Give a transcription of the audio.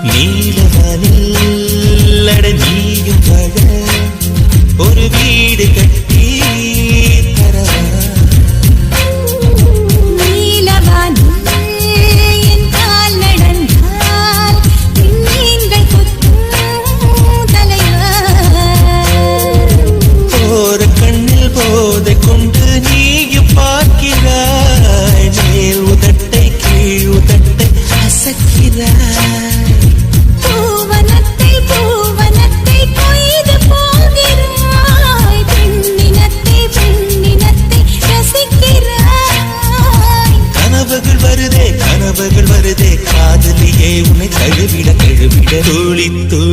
நீலவானில் அட நீயும் வாழ ஒரு வீடு கட்டி தரவா நீலவானில் என் கால் நடந்தால் விண்மீன்கள் கொத்தும் தலைவா போற கண்ணில் போதை கொண்டு நீயும் பார்க்கிறாய் மேல் உதட்டை கீழ் உதட்டை அசக்கிறாய் பூவனத்தை கொய்து போகிறாய் பெண்ணினத்தை ரசிக்கிறாய் கனவுகள் வருதே காதலியே உன்னை தழுவிட துளித்து